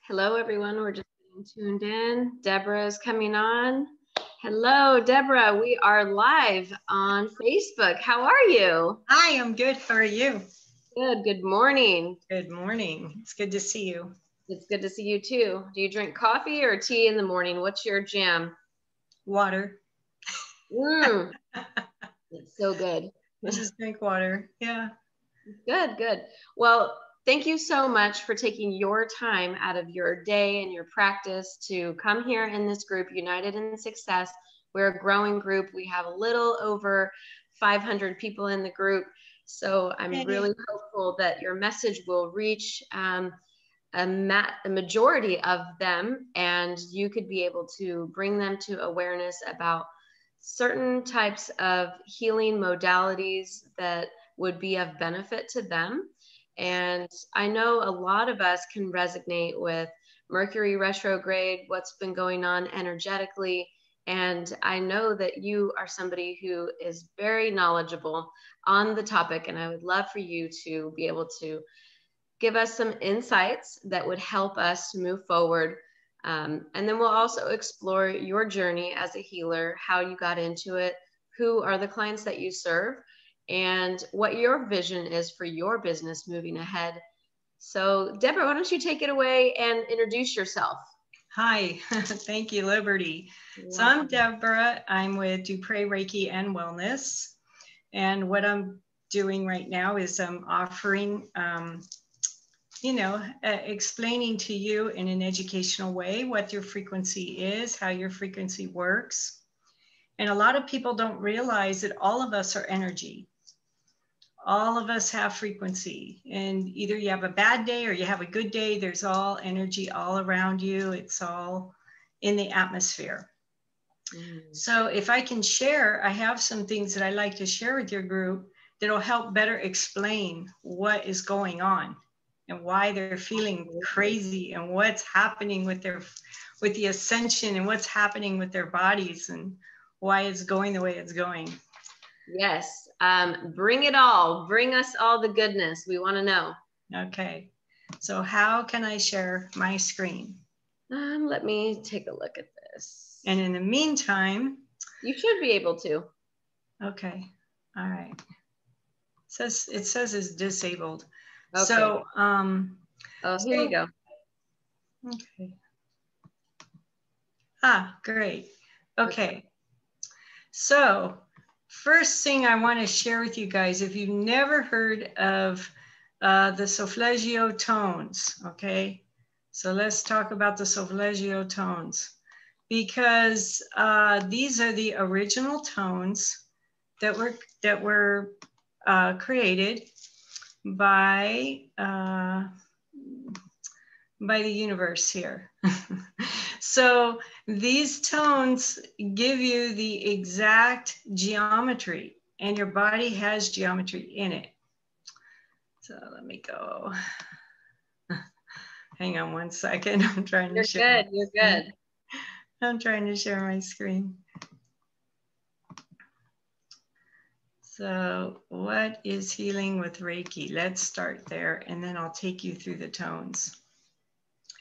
Hello, everyone. We're just getting tuned in. Deborah is coming on. Hello, Deborah. We are live on Facebook. How are you? I am good. How are you? Good. Good morning. Good morning. It's good to see you. It's good to see you too. Do you drink coffee or tea in the morning? What's your jam? Water. It's so good. I just drink water. Yeah. Good, good. Well, thank you so much for taking your time out of your day and your practice to come here in this group, United in Success. We're a growing group. We have a little over 500 people in the group. So I'm really hopeful that your message will reach a majority of them, and you could be able to bring them to awareness about certain types of healing modalities that would be of benefit to them. And I know a lot of us can resonate with Mercury retrograde, what's been going on energetically. And I know that you are somebody who is very knowledgeable on the topic. And I would love for you to be able to give us some insights that would help us to move forward. And then we'll also explore your journey as a healer, how you got into it, who are the clients that you serve, and what your vision is for your business moving ahead. So Deborah, why don't you take it away and introduce yourself? Hi, thank you, Liberty. So I'm Deborah. I'm with Dupre Reiki and Wellness. And what I'm doing right now is I'm offering, explaining to you in an educational way what your frequency is, how your frequency works. And a lot of people don't realize that all of us are energy. All of us have frequency, and either you have a bad day or you have a good day. There's all energy all around you. It's all in the atmosphere. So if I can share, I have some things that I like to share with your group that'll help better explain what is going on and why they're feeling crazy and what's happening with the ascension and what's happening with their bodies and why it's going the way it's going. Yes. Bring it all. Bring us all the goodness. We want to know. Okay. So how can I share my screen? Let me take a look at this. And in the meantime, you should be able to. Okay. All right. It says it's disabled. Okay. So, here you go. Okay. Great. Okay. So, first thing I want to share with you guys, if you've never heard of the solfeggio tones, okay? So let's talk about the solfeggio tones, because these are the original tones that were created by the universe here. So these tones give you the exact geometry, and your body has geometry in it. So let me go. Hang on one second. I'm trying to share. You're good. I'm trying to share my screen. So what is healing with Reiki? Let's start there, and then I'll take you through the tones.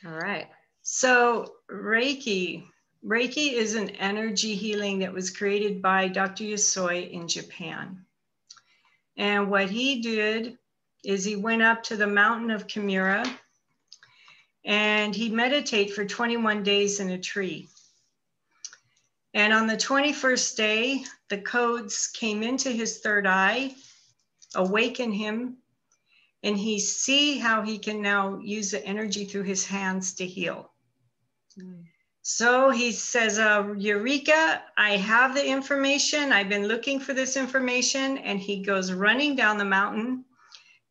All right. So Reiki is an energy healing that was created by Dr. Yasoi in Japan. And what he did is he went up to the mountain of Kimura and he meditated for 21 days in a tree. And on the 21st day, the codes came into his third eye, awaken him, and he see how he can now use the energy through his hands to heal. So he says, Eureka, I have the information. I've been looking for this information. And he goes running down the mountain.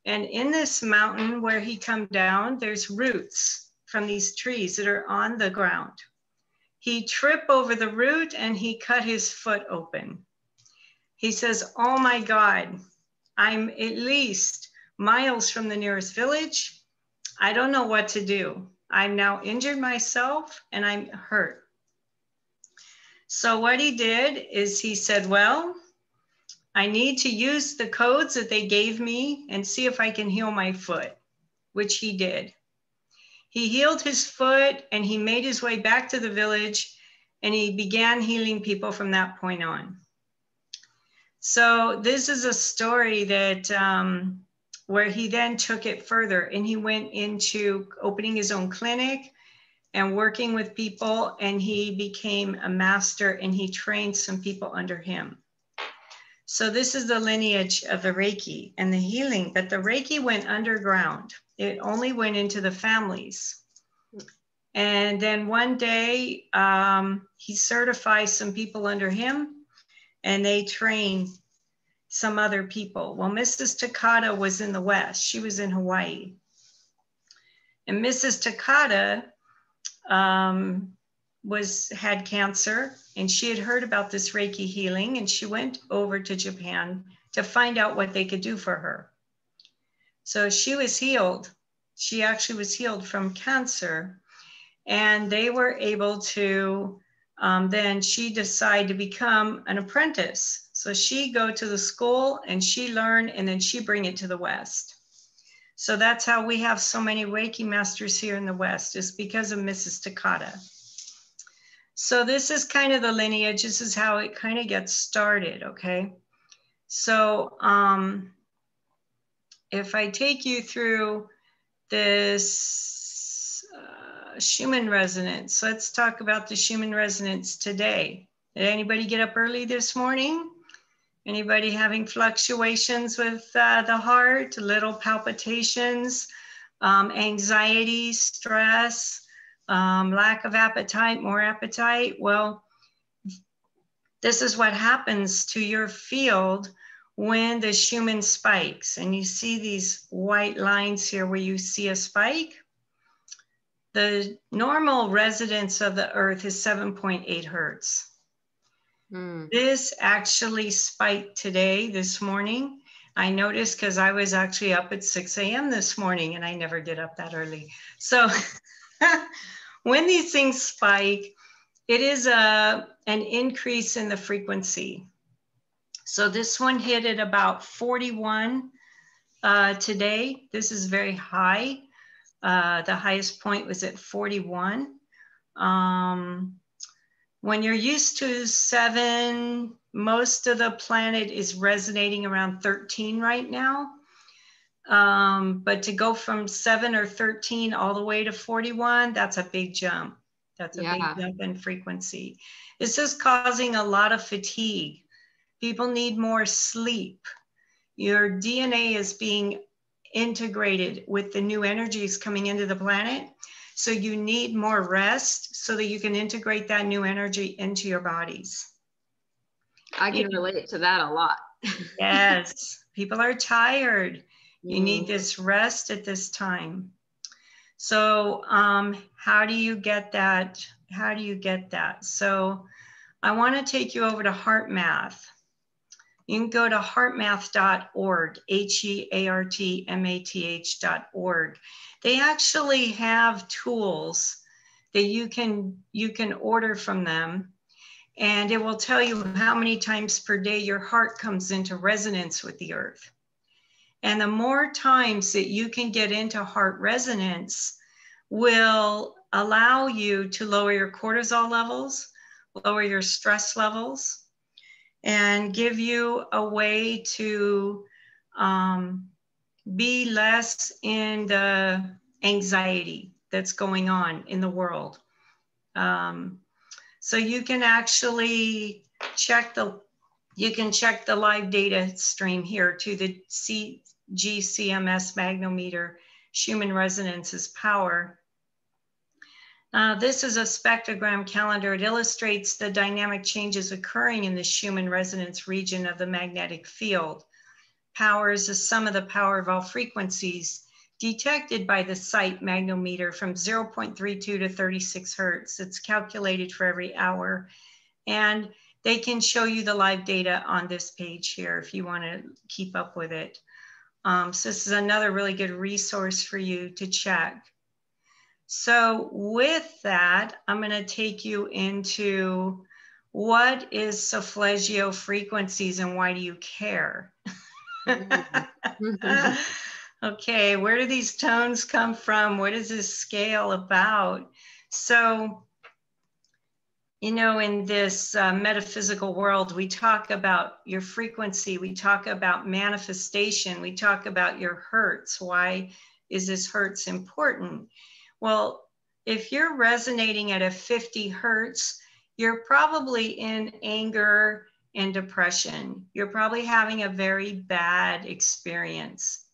And in this mountain where he come down, there's roots from these trees that are on the ground. He tripped over the root and he cut his foot open. He says, oh my God, I'm at least miles from the nearest village. I don't know what to do. I'm now injured myself and I'm hurt. So what he did is he said, well, I need to use the codes that they gave me and see if I can heal my foot, which he did. He healed his foot and he made his way back to the village, and he began healing people from that point on. So this is a story that where he then took it further, and he went into opening his own clinic and working with people, and he became a master, and he trained some people under him. So this is the lineage of the Reiki and the healing, but the Reiki went underground. It only went into the families. And then one day he certified some people under him, and they trained some other people. Well, Mrs. Takata was in the West. She was in Hawaii. And Mrs. Takata had cancer, and she had heard about this Reiki healing, and she went over to Japan to find out what they could do for her. So she was healed. She actually was healed from cancer, and they were able to, then she decided to become an apprentice. So she go to the school and she learn, and then she bring it to the West. So that's how we have so many Reiki masters here in the West, is because of Mrs. Takata. So this is kind of the lineage. This is how it kind of gets started, okay? So if I take you through this Schumann Resonance, let's talk about the Schumann Resonance today. Did anybody get up early this morning? Anybody having fluctuations with the heart, little palpitations, anxiety, stress, lack of appetite, more appetite? Well, this is what happens to your field when the Schumann spikes. And you see these white lines here where you see a spike. The normal resonance of the earth is 7.8 hertz. This actually spiked today, this morning. I noticed because I was actually up at 6 a.m. this morning, and I never get up that early. So when these things spike, it is an increase in the frequency. So this one hit at about 41 today. This is very high. The highest point was at 41. When you're used to 7, most of the planet is resonating around 13 right now. But to go from 7 or 13 all the way to 41, that's a big jump. That's a big jump in frequency. This is causing a lot of fatigue. People need more sleep. Your DNA is being integrated with the new energies coming into the planet. So you need more rest so that you can integrate that new energy into your bodies. I can relate to that a lot. Yes, people are tired. You need this rest at this time. So how do you get that? How do you get that? So I want to take you over to HeartMath. You can go to heartmath.org, HeartMath.org. They actually have tools that you can order from them, and it will tell you how many times per day your heart comes into resonance with the earth. And the more times that you can get into heart resonance will allow you to lower your cortisol levels, lower your stress levels, and give you a way to be less in the anxiety that's going on in the world. So you can actually check the live data stream here to the GCMS magnometer, Schumann Resonance's power. This is a spectrogram calendar. It illustrates the dynamic changes occurring in the Schumann resonance region of the magnetic field. Power is the sum of the power of all frequencies detected by the site magnometer from 0.32 to 36 hertz. It's calculated for every hour. And they can show you the live data on this page here if you want to keep up with it. So this is another really good resource for you to check. So with that, I'm going to take you into what is solfeggio frequencies and why do you care? Okay, where do these tones come from? What is this scale about? So, you know, in this metaphysical world, we talk about your frequency, we talk about manifestation, we talk about your hertz. Why is this hertz important? Well, if you're resonating at a 50 hertz, you're probably in anger and depression. You're probably having a very bad experience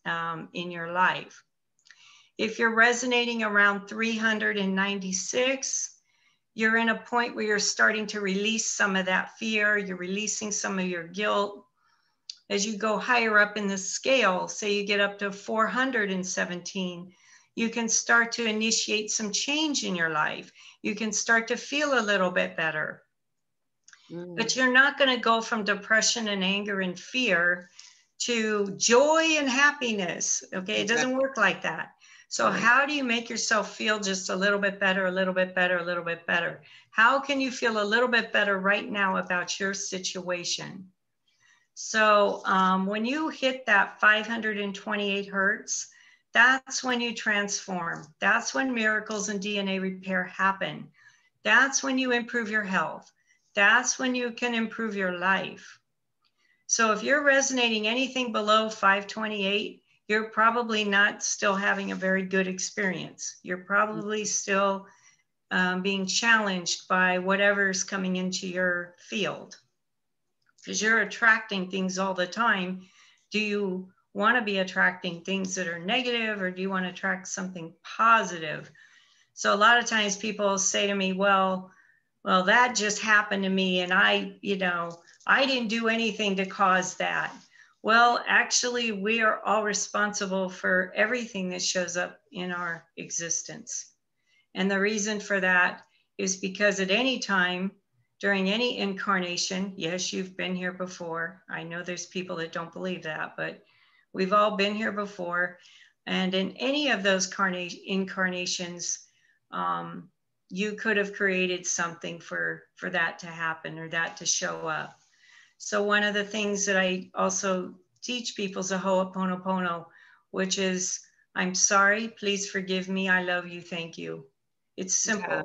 in your life. If you're resonating around 396, you're in a point where you're starting to release some of that fear, you're releasing some of your guilt. As you go higher up in the scale, say you get up to 417, you can start to initiate some change in your life. You can start to feel a little bit better. But you're not going to go from depression and anger and fear to joy and happiness. Okay, it doesn't work like that. So how do you make yourself feel just a little bit better, a little bit better, a little bit better? How can you feel a little bit better right now about your situation? So when you hit that 528 hertz, that's when you transform. That's when miracles and DNA repair happen. That's when you improve your health. That's when you can improve your life. So if you're resonating anything below 528, you're probably not still having a very good experience. You're probably still being challenged by whatever's coming into your field, because you're attracting things all the time. Do you want to be attracting things that are negative, or do you want to attract something positive? So a lot of times people say to me, well, that just happened to me, and I didn't do anything to cause that. Well, actually, we are all responsible for everything that shows up in our existence. And the reason for that is because at any time, during any incarnation, yes, you've been here before. I know there's people that don't believe that, but we've all been here before. And in any of those incarnations, you could have created something for that to happen or that to show up. So one of the things that I also teach people is a Ho'oponopono, which is, I'm sorry, please forgive me, I love you, thank you. It's simple. Yeah.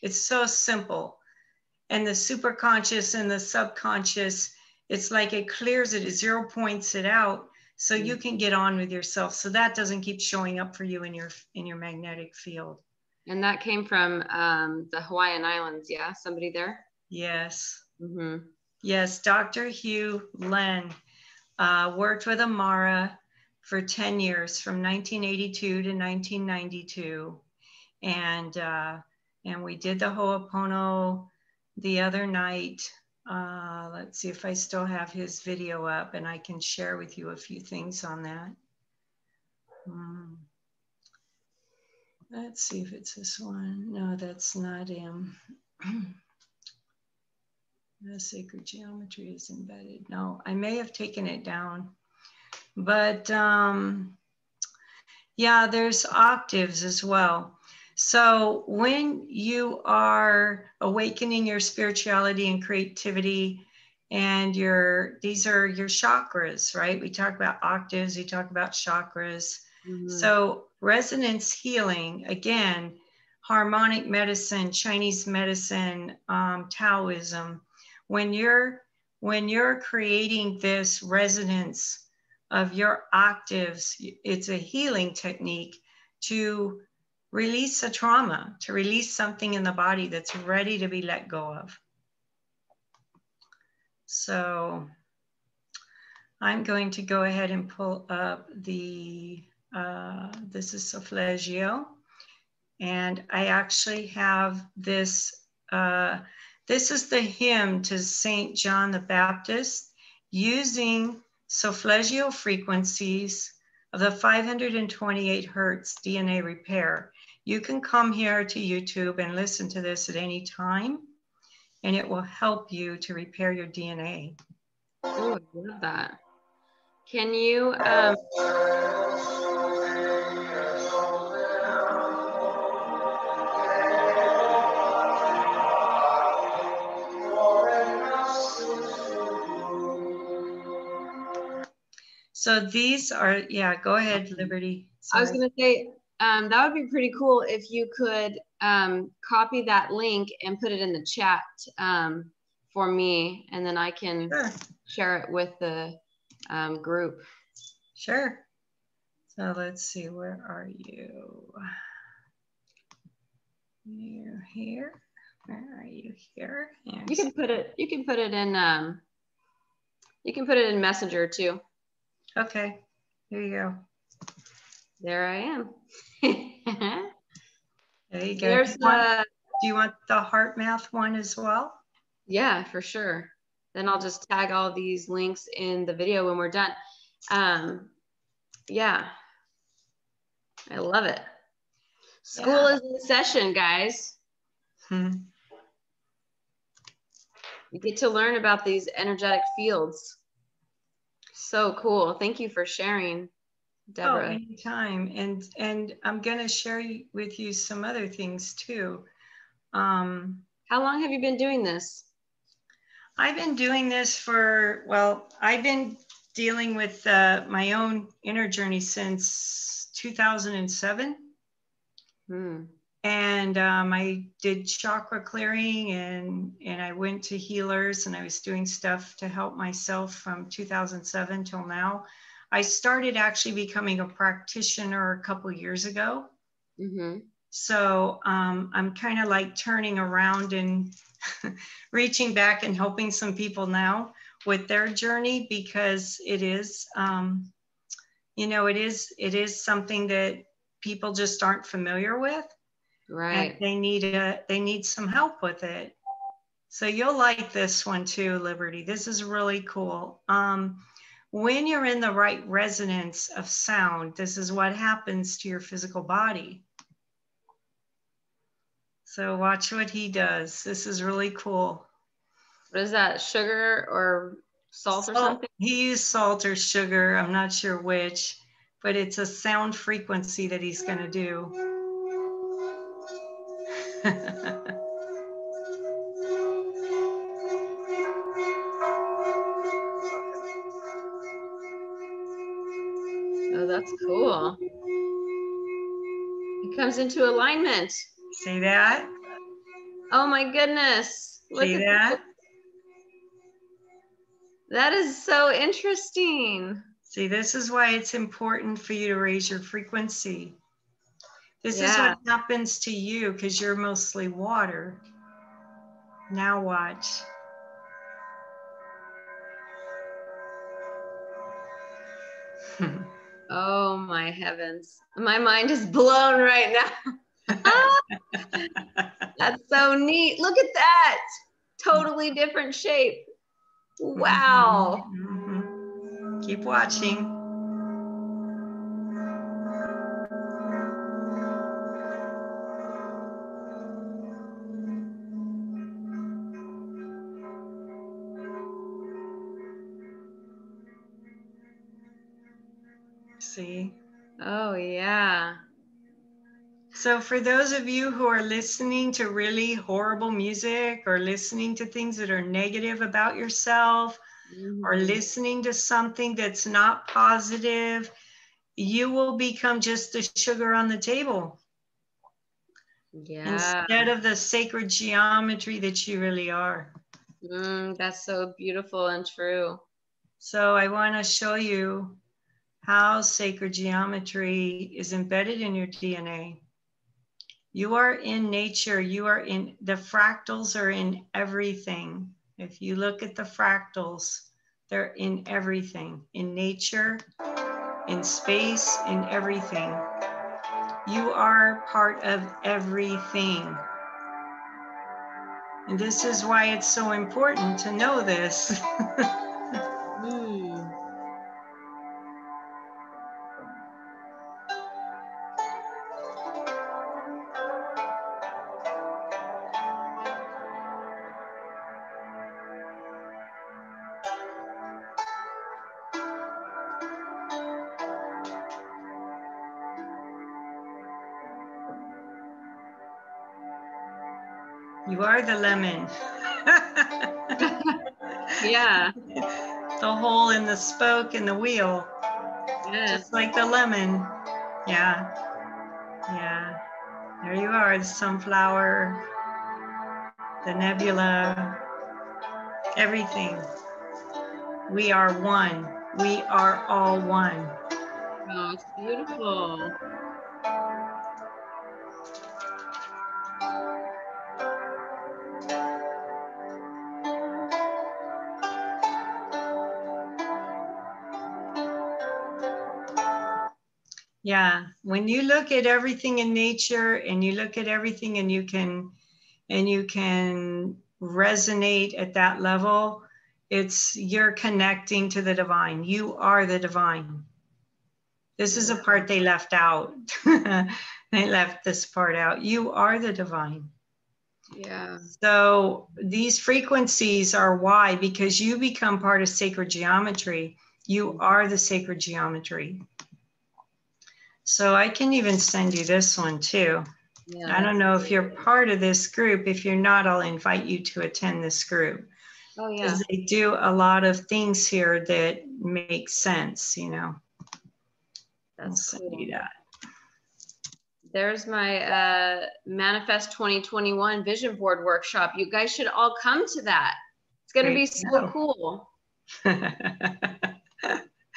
It's so simple. And the superconscious and the subconscious, it's like it clears it, it 0 points it out, so you can get on with yourself. So that doesn't keep showing up for you in your magnetic field. And that came from the Hawaiian Islands, yeah? Somebody there? Yes. Mm-hmm. Yes, Dr. Hugh Len worked with Amara for 10 years, from 1982 to 1992. And we did the Ho'opono the other night. Let's see if I still have his video up, and I can share with you a few things on that. Let's see if it's this one. No, that's not him. The sacred geometry is embedded. No, I may have taken it down. But yeah, there's octaves as well. So when you are awakening your spirituality and creativity, and these are your chakras, right? We talk about octaves, we talk about chakras. Mm-hmm. So resonance healing, again, harmonic medicine, Chinese medicine, Taoism, when you're creating this resonance of your octaves, it's a healing technique to release a trauma, to release something in the body that's ready to be let go of. So I'm going to go ahead and pull up this is Solfeggio. And I actually have this, this is the hymn to St. John the Baptist, using Solfeggio frequencies of the 528 hertz DNA repair. You can come here to YouTube and listen to this at any time, and it will help you to repair your DNA. Oh, I love that. Can you... So these are, yeah, go ahead, Liberty. I was Sorry. going to say, that would be pretty cool if you could copy that link and put it in the chat for me, and then I can share it with the group. Sure. So let's see, where are you? You're here. Where are you here? You can put it. You can put it in. You can put it in Messenger too. Okay. Here you go. There I am. There you go. There's do you want the HeartMath one as well? Yeah, for sure. Then I'll just tag all these links in the video when we're done. Yeah, I love it. School is in session, guys. You get to learn about these energetic fields. So cool. Thank you for sharing, Deborah. Oh, anytime. And I'm going to share with you some other things too. How long have you been doing this? I've been doing this for, well, I've been dealing with my own inner journey since 2007. And I did chakra clearing and I went to healers and I was doing stuff to help myself from 2007 till now. I started actually becoming a practitioner a couple years ago. So I'm kind of like turning around and reaching back and helping some people now with their journey, because it is, you know, it is something that people just aren't familiar with. Right. And they need some help with it. So you'll like this one too, Liberty. This is really cool. When you're in the right resonance of sound, this is what happens to your physical body. So watch what he does. This is really cool. What is that, sugar or salt or something? He used salt or sugar. I'm not sure which, but it's a sound frequency that he's going to do. Oh, that's cool. It comes into alignment. See that? Oh my goodness. Look See at that? That is so interesting. See, this is why it's important for you to raise your frequency. This is what happens to you because you're mostly water. Now watch. Oh my heavens. My mind is blown right now. That's so neat. Look at that. Totally different shape. Wow. Keep watching. See? Oh, yeah. So for those of you who are listening to really horrible music or listening to things that are negative about yourself, or listening to something that's not positive, you will become just the sugar on the table. Instead of the sacred geometry that you really are. That's so beautiful and true. So I want to show you how sacred geometry is embedded in your DNA. You are in nature. You are in, the fractals are in everything. If you look at the fractals, they're in everything, in nature, in space, in everything. You are part of everything. And this is why it's so important to know this. You are the lemon. Yeah. The hole in the spoke in the wheel. Yes. just like the lemon. Yeah, yeah. There you are, the sunflower, the nebula, everything. We are one. We are all one. Oh, it's beautiful. Yeah, when you look at everything in nature and you look at everything and you can resonate at that level, you're connecting to the divine. You are the divine. This is a part they left out. They left this part out. You are the divine. Yeah. So these frequencies are why, because you become part of sacred geometry. You are the sacred geometry. So I can even send you this one too. Yeah, I don't know if you're part of this group. If you're not, I'll invite you to attend this group. Oh, yeah. Because they do a lot of things here that make sense, you know. That's I'll cool. send you that. There's my Manifest 2021 Vision Board Workshop. You guys should all come to that. It's going to be so cool.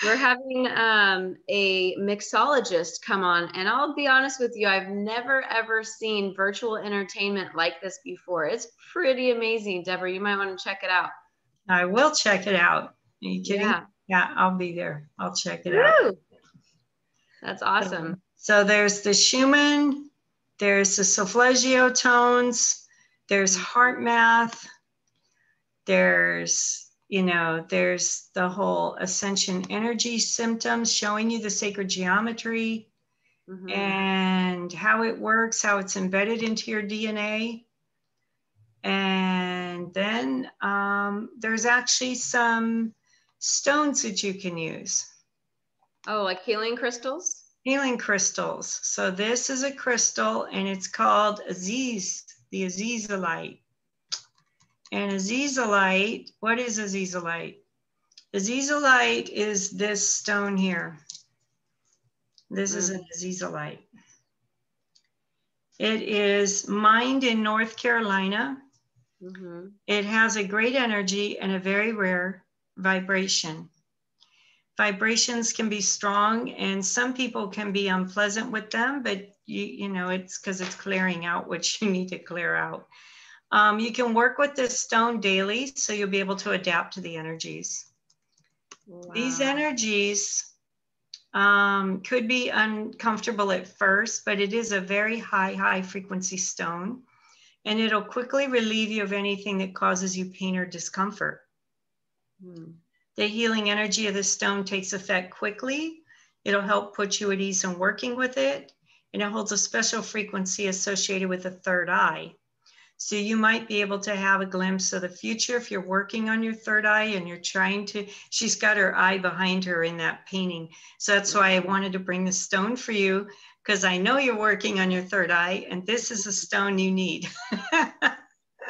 We're having a mixologist come on, and I'll be honest with you, I've never ever seen virtual entertainment like this before. It's pretty amazing, Deborah. You might want to check it out. I will check it out. Are you kidding? Yeah, Yeah, I'll be there. I'll check it out. That's awesome. So there's the Schumann, there's the solfeggio tones, there's HeartMath, there's the whole ascension energy symptoms showing you the sacred geometry and how it works, how it's embedded into your DNA. And then there's actually some stones that you can use. Oh, like healing crystals? Healing crystals. So this is a crystal and it's called Aziz, the Azizolite. And Azizolite, what is Azizolite? Azizolite is this stone here. This is an Azizolite. It is mined in North Carolina. It has a great energy and a very rare vibration. Vibrations can be strong and some people can be unpleasant with them, but it's because it's clearing out what you need to clear out. You can work with this stone daily, so you'll be able to adapt to the energies. Wow. These energies could be uncomfortable at first, but it is a very high frequency stone, and it'll quickly relieve you of anything that causes you pain or discomfort. The healing energy of the stone takes effect quickly. It'll help put you at ease in working with it, and it holds a special frequency associated with the third eye. So you might be able to have a glimpse of the future if you're working on your third eye and you're trying to, she's got her eye behind her in that painting. So that's why I wanted to bring the stone for you, because I know you're working on your third eye and this is a stone you need.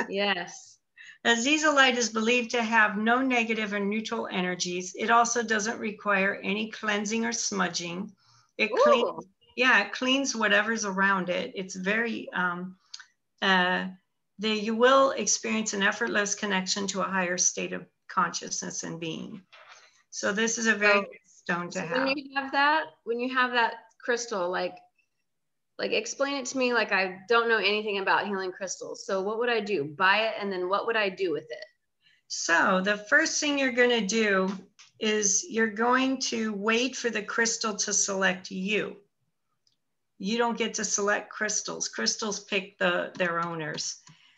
Yes. Azizolite is believed to have no negative or neutral energies. It also doesn't require any cleansing or smudging. It cleans, it cleans whatever's around it. It's very, you will experience an effortless connection to a higher state of consciousness and being. So this is a very good stone to have. When you have that crystal, like explain it to me, like I don't know anything about healing crystals. So what would I do? Buy it, and then what would I do with it? So the first thing you're going to do is you're going to wait for the crystal to select you. You don't get to select crystals. Crystals pick their owners.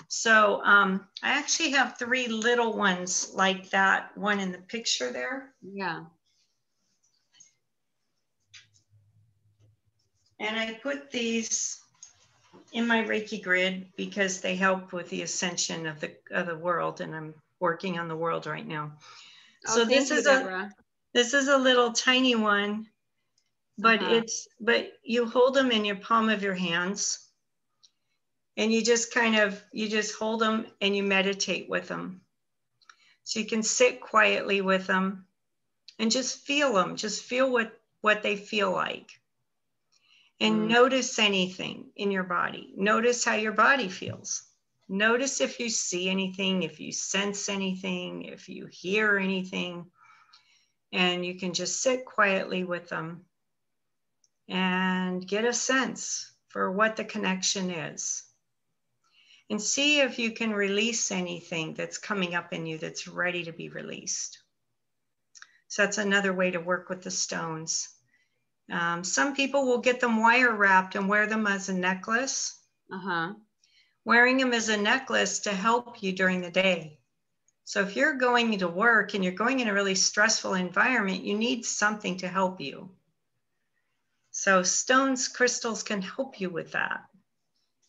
So I actually have 3 little ones like that one in the picture there. Yeah. And I put these in my Reiki grid because they help with the ascension of the world, and I'm working on the world right now. Oh, so this is a little tiny one, but but you hold them in your palm of your hands, and you just hold them and you meditate with them. So you can sit quietly with them and just feel them. Just feel what what they feel like. And notice anything in your body. Notice how your body feels. Notice if you see anything, if you sense anything, if you hear anything. And you can just sit quietly with them and get a sense for what the connection is. And see if you can release anything that's coming up in you that's ready to be released. So that's another way to work with the stones. Some people will get them wire wrapped and wear them as a necklace. Wearing them as a necklace to help you during the day. So if you're going to work and you're going in a really stressful environment, you need something to help you. So stones, crystals can help you with that.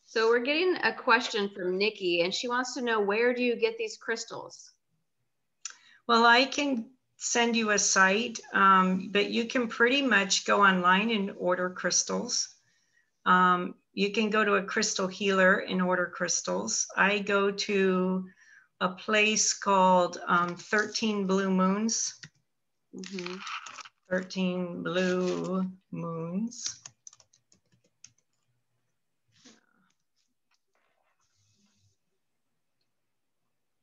So we're getting a question from Nikki, and she wants to know, where do you get these crystals? Well, I can send you a site, but you can pretty much go online and order crystals. You can go to a crystal healer and order crystals. I go to a place called 13 Blue Moons. 13 Blue Moons.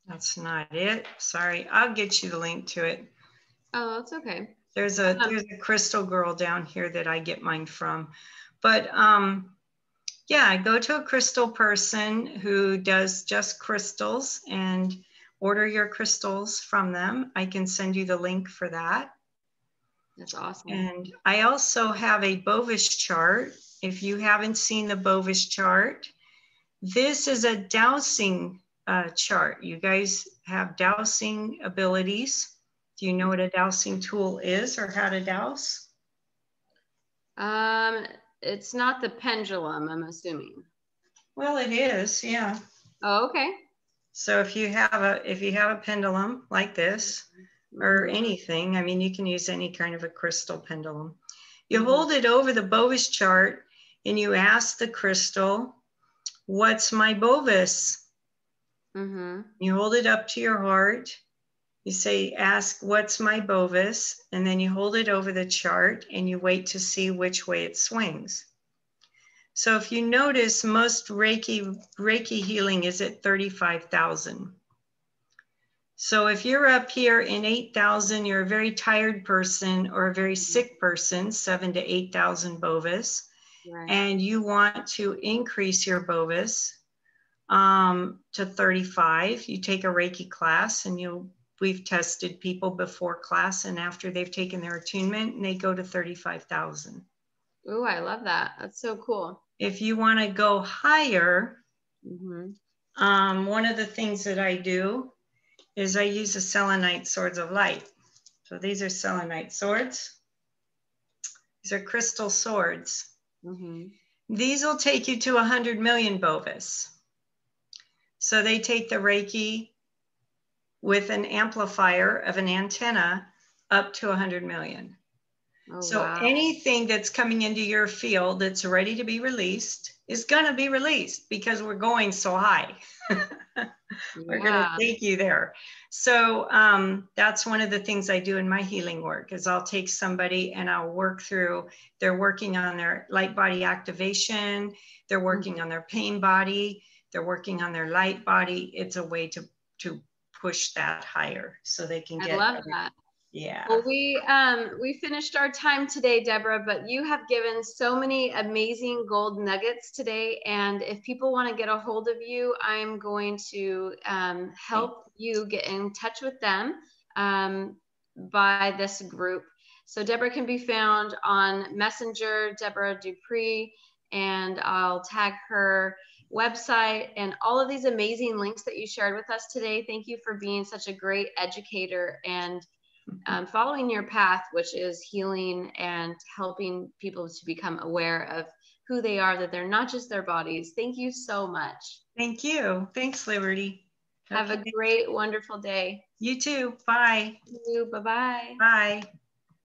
That's not it. Sorry, I'll get you the link to it. Oh, that's okay. There's a crystal girl down here that I get mine from. But yeah, go to a crystal person who does just crystals and order your crystals from them. I can send you the link for that. That's awesome. And I also have a Bovis chart. If you haven't seen the Bovis chart, this is a dowsing chart. You guys have dowsing abilities. Do you know what a dowsing tool is or how to dowse? It's not the pendulum, I'm assuming. Well, it is, yeah. Oh, okay. So if you have a pendulum like this or anything, I mean, you can use any kind of a crystal pendulum. You hold it over the Bovis chart and you ask the crystal, what's my Bovis? You hold it up to your heart. You say, ask, what's my Bovis? And then you hold it over the chart and you wait to see which way it swings. So if you notice, most Reiki healing is at 35,000. So if you're up here in 8,000, you're a very tired person or a very sick person, 7,000 to 8,000 Bovis, and you want to increase your Bovis to 35. You take a Reiki class, and we've tested people before class and after they've taken their attunement, and they go to 35,000. Oh, I love that. That's so cool. If you want to go higher, one of the things that I do is I use the Selenite Swords of Light. So these are Selenite swords. These are crystal swords. These will take you to 100 million Bovis. So they take the Reiki with an amplifier of an antenna up to 100 million. Oh, so wow. Anything that's coming into your field that's ready to be released is going to be released because we're going so high. We're going to take you there. So that's one of the things I do in my healing work is I'll take somebody and I'll work through, they're working on their light body activation. They're working on their pain body. They're working on their light body. It's a way to push that higher so they can get. I love that. Yeah. Well, we finished our time today, Deborah, but you have given so many amazing gold nuggets today. And if people want to get a hold of you, I'm going to help you get in touch with them by this group. So Deborah can be found on Messenger, Deborah Dupre, and I'll tag her website and all of these amazing links that you shared with us today. Thank you for being such a great educator and following your path, which is healing and helping people to become aware of who they are, that they're not just their bodies. Thank you so much. Thank you. Thanks, Liberty. Have a great, wonderful day. You too. Bye. Thank you. Bye-bye. Bye.